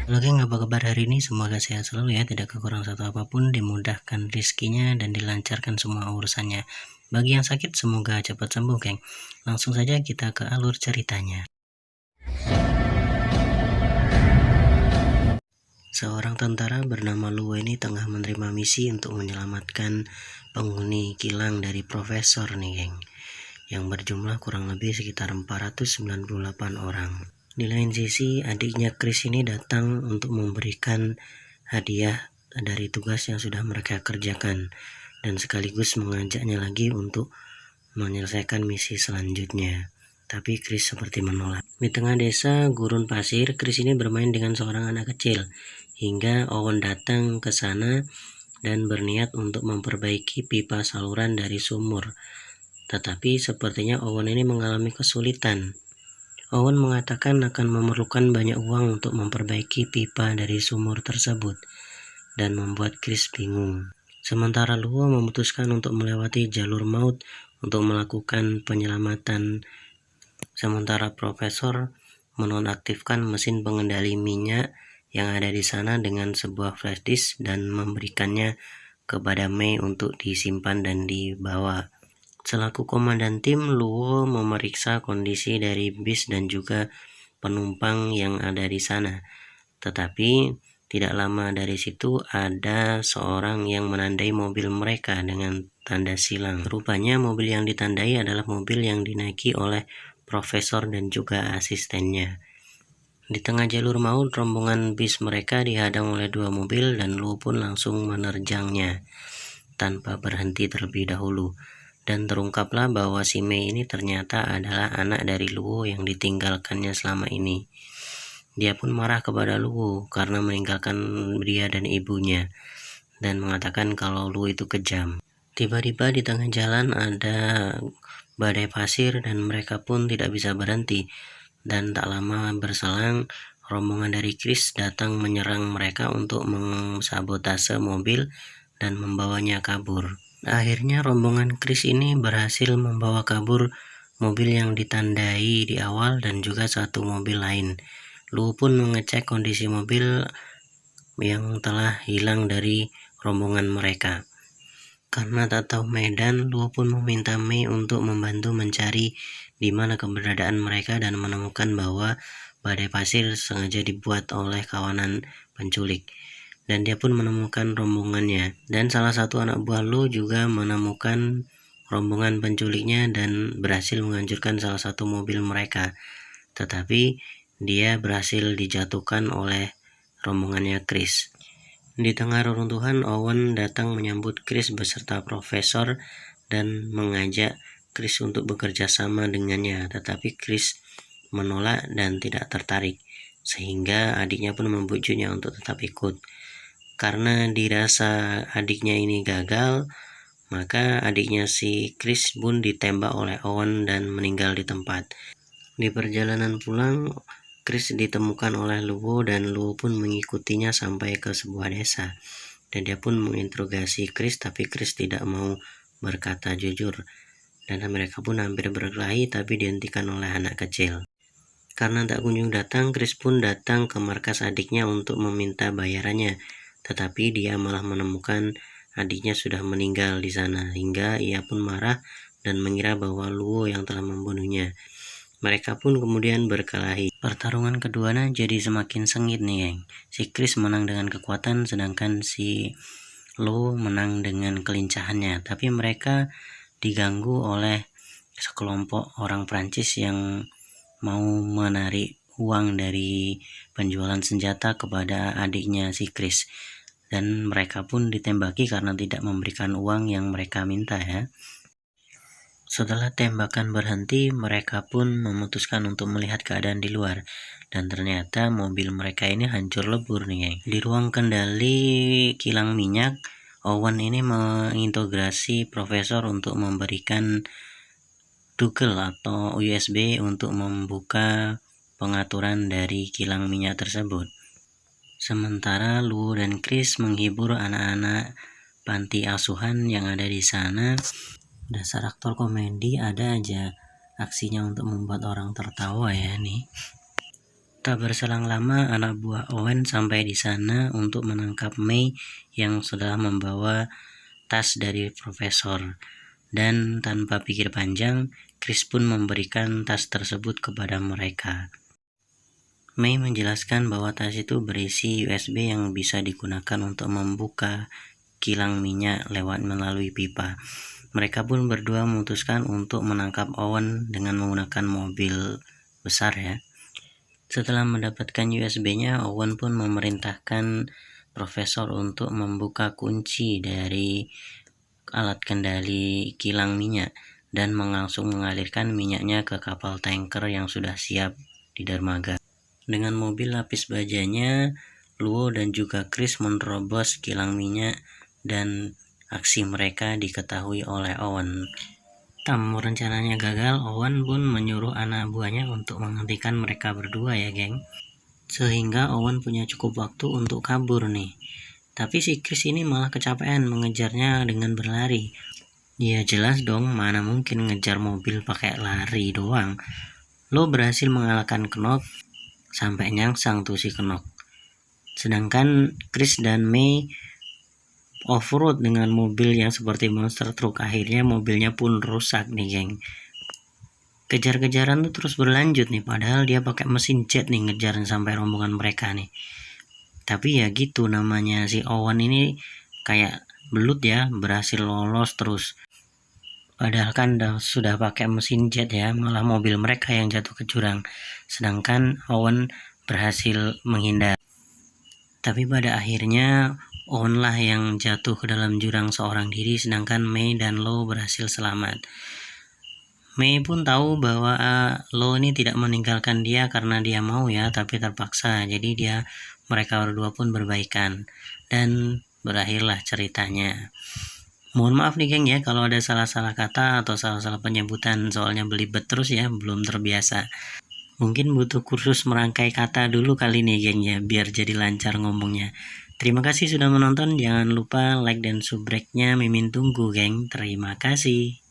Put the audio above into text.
Halo geng, apa kabar hari ini? Semoga sehat selalu ya, tidak kekurangan satu apapun, dimudahkan rezekinya dan dilancarkan semua urusannya. Bagi yang sakit, semoga cepat sembuh geng. Langsung saja kita ke alur ceritanya. Seorang tentara bernama Luo ini tengah menerima misi untuk menyelamatkan penghuni kilang dari profesor nih geng, yang berjumlah kurang lebih sekitar 498 orang. Di lain sisi, adiknya Chris ini datang untuk memberikan hadiah dari tugas yang sudah mereka kerjakan dan sekaligus mengajaknya lagi untuk menyelesaikan misi selanjutnya. Tapi Chris seperti menolak. Di tengah desa gurun pasir, Chris ini bermain dengan seorang anak kecil hingga Owen datang ke sana dan berniat untuk memperbaiki pipa saluran dari sumur. Tetapi sepertinya Owen ini mengalami kesulitan. Owen mengatakan akan memerlukan banyak uang untuk memperbaiki pipa dari sumur tersebut dan membuat Chris bingung. Sementara Luo memutuskan untuk melewati jalur maut untuk melakukan penyelamatan. Sementara Profesor menonaktifkan mesin pengendali minyak yang ada di sana dengan sebuah flash disk dan memberikannya kepada Mei untuk disimpan dan dibawa. Selaku komandan tim, Luo memeriksa kondisi dari bis dan juga penumpang yang ada di sana. Tetapi tidak lama dari situ ada seorang yang menandai mobil mereka dengan tanda silang. Rupanya mobil yang ditandai adalah mobil yang dinaiki oleh profesor dan juga asistennya. Di tengah jalur maut, rombongan bis mereka dihadang oleh dua mobil dan Luo pun langsung menerjangnya tanpa berhenti terlebih dahulu. Dan terungkaplah bahwa si Mei ini ternyata adalah anak dari Luo yang ditinggalkannya selama ini. Dia pun marah kepada Luo karena meninggalkan dia dan ibunya dan mengatakan kalau Luo itu kejam. Tiba-tiba di tengah jalan ada badai pasir dan mereka pun tidak bisa berhenti. Dan tak lama berselang, rombongan dari Chris datang menyerang mereka untuk mensabotase mobil dan membawanya kabur. Akhirnya rombongan Chris ini berhasil membawa kabur mobil yang ditandai di awal dan juga satu mobil lain. Luo pun mengecek kondisi mobil yang telah hilang dari rombongan mereka. Karena tak tahu medan, Luo pun meminta Mei untuk membantu mencari di mana keberadaan mereka dan menemukan bahwa badai pasir sengaja dibuat oleh kawanan penculik. Dan dia pun menemukan rombongannya. Dan salah satu anak buah Luo juga menemukan rombongan penculiknya dan berhasil menghancurkan salah satu mobil mereka. Tetapi dia berhasil dijatuhkan oleh rombongannya Chris. Di tengah reruntuhan, Owen datang menyambut Chris beserta profesor dan mengajak Chris untuk bekerja sama dengannya. Tetapi Chris menolak dan tidak tertarik, sehingga adiknya pun membujuknya untuk tetap ikut. Karena dirasa adiknya ini gagal, maka adiknya si Chris pun ditembak oleh Owen dan meninggal di tempat. Di perjalanan pulang, Chris ditemukan oleh Luo dan Luo pun mengikutinya sampai ke sebuah desa. Dan dia pun menginterogasi Chris, tapi Chris tidak mau berkata jujur. Dan mereka pun hampir berkelahi tapi dihentikan oleh anak kecil. Karena tak kunjung datang, Chris pun datang ke markas adiknya untuk meminta bayarannya. Tetapi dia malah menemukan adiknya sudah meninggal di sana, hingga ia pun marah dan mengira bahwa Luo yang telah membunuhnya. Mereka pun kemudian berkelahi. Pertarungan keduanya jadi semakin sengit nih geng. Si Chris menang dengan kekuatan sedangkan si Luo menang dengan kelincahannya. Tapi mereka diganggu oleh sekelompok orang Prancis yang mau menarik uang dari penjualan senjata kepada adiknya si Chris. Dan mereka pun ditembaki karena tidak memberikan uang yang mereka minta ya. Setelah tembakan berhenti, mereka pun memutuskan untuk melihat keadaan di luar. Dan ternyata mobil mereka ini hancur lebur nih geng. Di ruang kendali kilang minyak, Owen ini mengintegrasi profesor untuk memberikan toggle atau USB untuk membuka pengaturan dari kilang minyak tersebut. Sementara Luo dan Chris menghibur anak-anak panti asuhan yang ada di sana. Dasar aktor komedi ada aja aksinya untuk membuat orang tertawa ya nih. Tak berselang lama, anak buah Owen sampai di sana untuk menangkap May yang sudah membawa tas dari profesor. Dan tanpa pikir panjang, Chris pun memberikan tas tersebut kepada mereka. May menjelaskan bahwa tas itu berisi USB yang bisa digunakan untuk membuka kilang minyak lewat melalui pipa. Mereka pun berdua memutuskan untuk menangkap Owen dengan menggunakan mobil besar ya. Setelah mendapatkan USB-nya, Owen pun memerintahkan profesor untuk membuka kunci dari alat kendali kilang minyak dan langsung mengalirkan minyaknya ke kapal tanker yang sudah siap di dermaga. Dengan mobil lapis bajanya, Luo dan juga Chris menerobos kilang minyak dan aksi mereka diketahui oleh Owen. Namun rencananya gagal, Owen pun menyuruh anak buahnya untuk menghentikan mereka berdua ya geng. Sehingga Owen punya cukup waktu untuk kabur nih. Tapi si Chris ini malah kecapean mengejarnya dengan berlari. Ya jelas dong, mana mungkin ngejar mobil pakai lari doang. Lo berhasil mengalahkan Knock sampai nyangsang tuh si Knock. Sedangkan Chris dan May off-road dengan mobil yang seperti monster truck. Akhirnya mobilnya pun rusak nih geng. Kejar-kejaran tuh terus berlanjut nih, padahal dia pakai mesin jet nih ngejar sampai rombongan mereka nih. Tapi ya gitu, namanya si Owen ini kayak belut ya, berhasil lolos terus. Padahal kan sudah pakai mesin jet ya, malah mobil mereka yang jatuh ke jurang. Sedangkan Owen berhasil menghindar. Tapi pada akhirnya Owen lah yang jatuh ke dalam jurang seorang diri, sedangkan May dan Lo berhasil selamat. May pun tahu bahwa Lo ini tidak meninggalkan dia karena dia mau ya, tapi terpaksa. Jadi mereka berdua pun berbaikan dan berakhirlah ceritanya. Mohon maaf nih geng ya kalau ada salah-salah kata atau salah-salah penyebutan, soalnya belibet terus ya, belum terbiasa. Mungkin butuh kursus merangkai kata dulu kali nih geng ya, biar jadi lancar ngomongnya. Terima kasih sudah menonton, jangan lupa like dan subrek-nya, Mimin tunggu geng. Terima kasih.